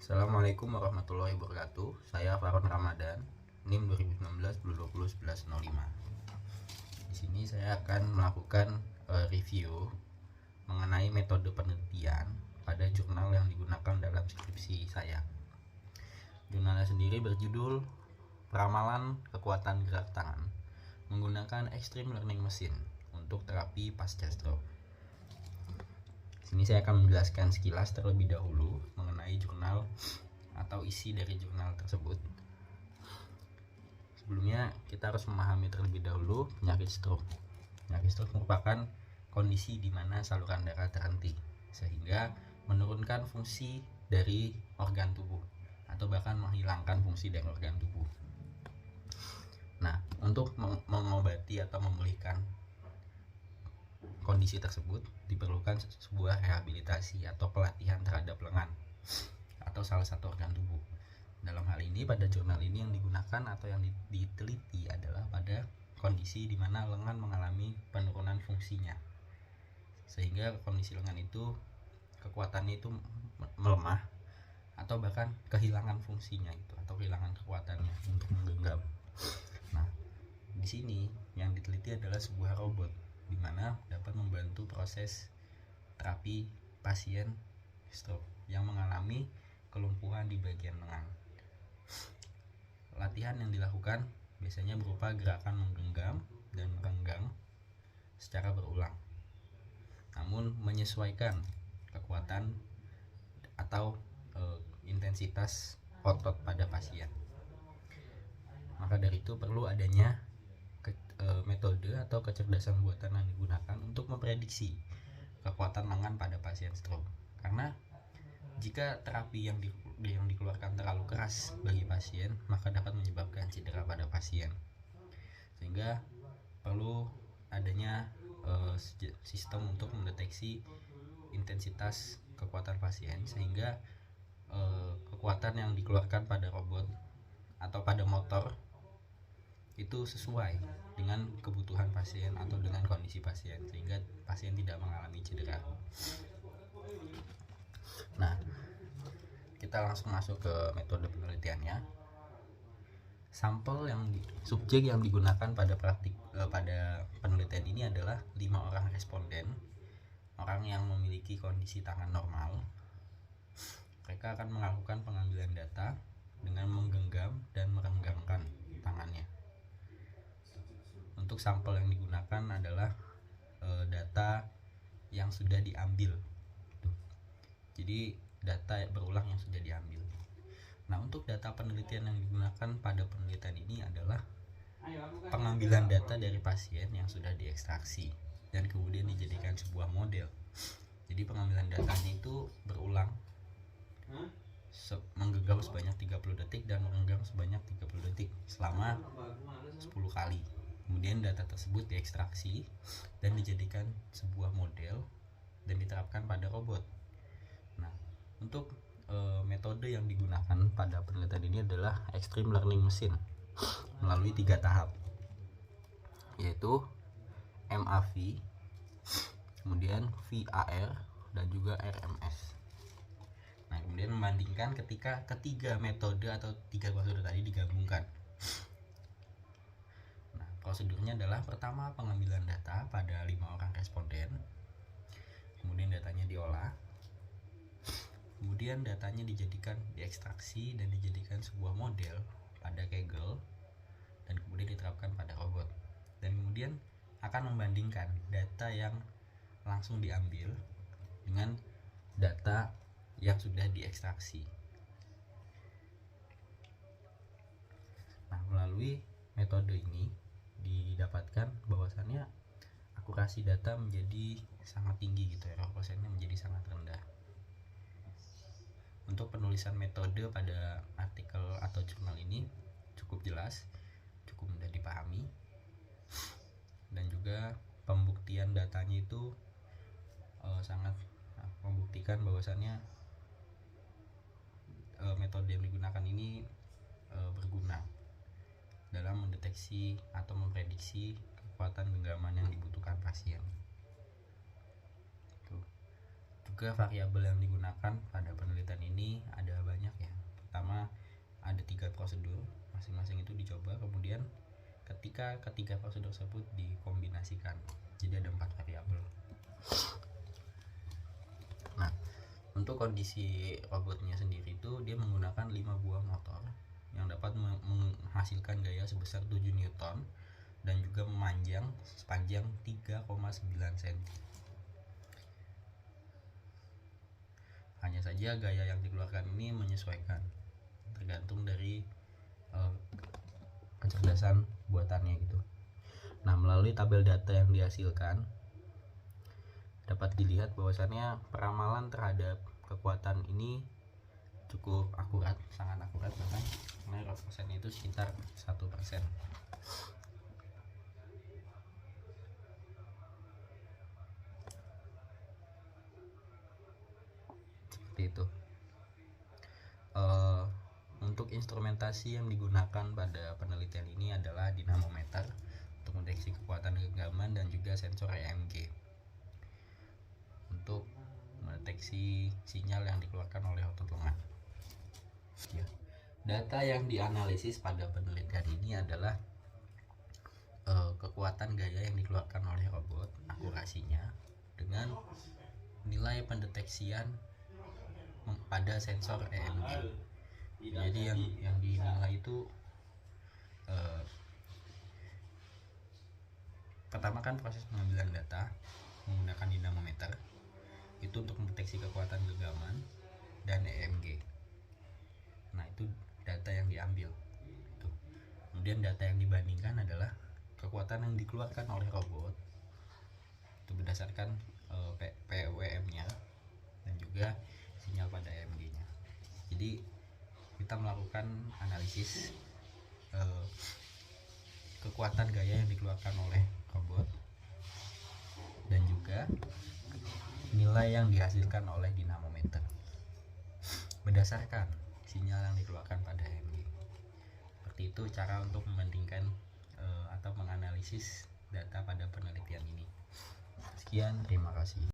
Assalamualaikum warahmatullahi wabarakatuh. Saya Faron Ramadan, NIM 2019-2020-1105. Di sini saya akan melakukan review mengenai metode penelitian pada jurnal yang digunakan dalam skripsi saya. Jurnalnya sendiri berjudul Peramalan Kekuatan Gerak Tangan menggunakan Extreme Learning Machine untuk terapi pasca stroke. Sini saya akan menjelaskan sekilas terlebih dahulu mengenai jurnal atau isi dari jurnal tersebut. Sebelumnya kita harus memahami terlebih dahulu penyakit stroke. Penyakit stroke merupakan kondisi di mana saluran darah terhenti sehingga menurunkan fungsi dari organ tubuh atau bahkan menghilangkan fungsi dari organ tubuh. Nah, untuk mengobati atau memulihkan kondisi tersebut diperlukan sebuah rehabilitasi atau pelatihan terhadap lengan atau salah satu organ tubuh. Dalam hal ini pada jurnal ini yang digunakan atau yang diteliti adalah pada kondisi di mana lengan mengalami penurunan fungsinya, sehingga kondisi lengan itu kekuatannya itu melemah atau bahkan kehilangan fungsinya itu atau kehilangan kekuatannya untuk menggenggam. Nah, di sini yang diteliti adalah sebuah robot di mana dapat membantu proses terapi pasien stroke yang mengalami kelumpuhan di bagian lengan. Latihan yang dilakukan biasanya berupa gerakan menggenggam dan merenggang secara berulang, namun menyesuaikan kekuatan atau intensitas otot pada pasien. Maka dari itu perlu adanya metode atau kecerdasan buatan yang digunakan untuk memprediksi kekuatan lengan pada pasien stroke. Karena jika terapi yang dikeluarkan terlalu keras bagi pasien, maka dapat menyebabkan cedera pada pasien. Sehingga perlu adanya sistem untuk mendeteksi intensitas kekuatan pasien, sehingga kekuatan yang dikeluarkan pada robot atau pada motor itu sesuai dengan kebutuhan pasien atau dengan kondisi pasien, sehingga pasien tidak mengalami cedera. Nah, kita langsung masuk ke metode penelitiannya. Subjek yang digunakan pada penelitian ini adalah 5 orang responden, orang yang memiliki kondisi tangan normal. Mereka akan melakukan pengambilan data dengan menggenggam dan merenggangkan tangannya. Untuk sampel yang digunakan adalah data yang sudah diambil. Jadi data berulang yang sudah diambil. Nah, untuk data penelitian yang digunakan pada penelitian ini adalah pengambilan data dari pasien yang sudah diekstraksi dan kemudian dijadikan sebuah model. Jadi pengambilan datanya itu berulang, menggenggam sebanyak 30 detik dan merenggang sebanyak 30 detik selama 10 kali. Kemudian data tersebut diekstraksi dan dijadikan sebuah model dan diterapkan pada robot. Nah, untuk metode yang digunakan pada penelitian ini adalah Extreme Learning Machine melalui 3 tahap, yaitu MAV, kemudian VAR, dan juga RMS. Nah, kemudian membandingkan ketika ketiga metode atau 3 metode tadi digabungkan. Nah, prosedurnya adalah pertama pengambilan data pada 5 orang responden, kemudian datanya diolah, kemudian datanya diekstraksi dan dijadikan sebuah model pada Kaggle, dan kemudian diterapkan pada robot. Dan kemudian akan membandingkan data yang langsung diambil dengan data yang sudah diekstraksi. Nah, melalui metode ini didapatkan bahwasannya akurasi data menjadi sangat tinggi gitu, error persennya menjadi sangat rendah. Untuk penulisan metode pada artikel atau jurnal ini cukup jelas, cukup mudah dipahami, dan juga pembuktian datanya itu sangat membuktikan bahwasannya metode yang digunakan ini berguna dalam mendeteksi atau memprediksi kekuatan genggaman yang dibutuhkan pasien. Juga variabel yang digunakan pada penelitian ini ada banyak, prosedur, masing-masing itu dicoba, kemudian ketika ketiga prosedur tersebut dikombinasikan, jadi ada 4 variabel. Nah, untuk kondisi robotnya sendiri itu dia menggunakan 5 buah motor yang dapat menghasilkan gaya sebesar 7 Newton dan juga memanjang sepanjang 3,9 cm. Hanya saja gaya yang dikeluarkan ini menyesuaikan tergantung dari kecerdasan buatannya gitu. Nah, melalui tabel data yang dihasilkan dapat dilihat bahwasannya peramalan terhadap kekuatan ini cukup akurat, sangat akurat, bahkan error persen itu sekitar 1%. Seperti itu. Untuk instrumentasi yang digunakan pada penelitian ini adalah dinamometer untuk mendeteksi kekuatan genggaman dan juga sensor EMG untuk mendeteksi sinyal yang dikeluarkan oleh otot lengan. Ya. Data yang dianalisis pada penelitian ini adalah kekuatan gaya yang dikeluarkan oleh robot, akurasinya, dengan nilai pendeteksian pada sensor EMG. Jadi yang dinilai itu pertama kan proses pengambilan data menggunakan dinamometer itu untuk mendeteksi kekuatan genggaman dan EMG. Nah, itu data yang diambil. Kemudian data yang dibandingkan adalah kekuatan yang dikeluarkan oleh robot itu berdasarkan PWM-nya dan juga sinyal pada EMG-nya. Jadi kita melakukan analisis kekuatan gaya yang dikeluarkan oleh robot dan juga nilai yang dihasilkan oleh dinamometer berdasarkan sinyal yang dikeluarkan pada EMG. Seperti itu cara untuk membandingkan atau menganalisis data pada penelitian ini. Sekian, terima kasih.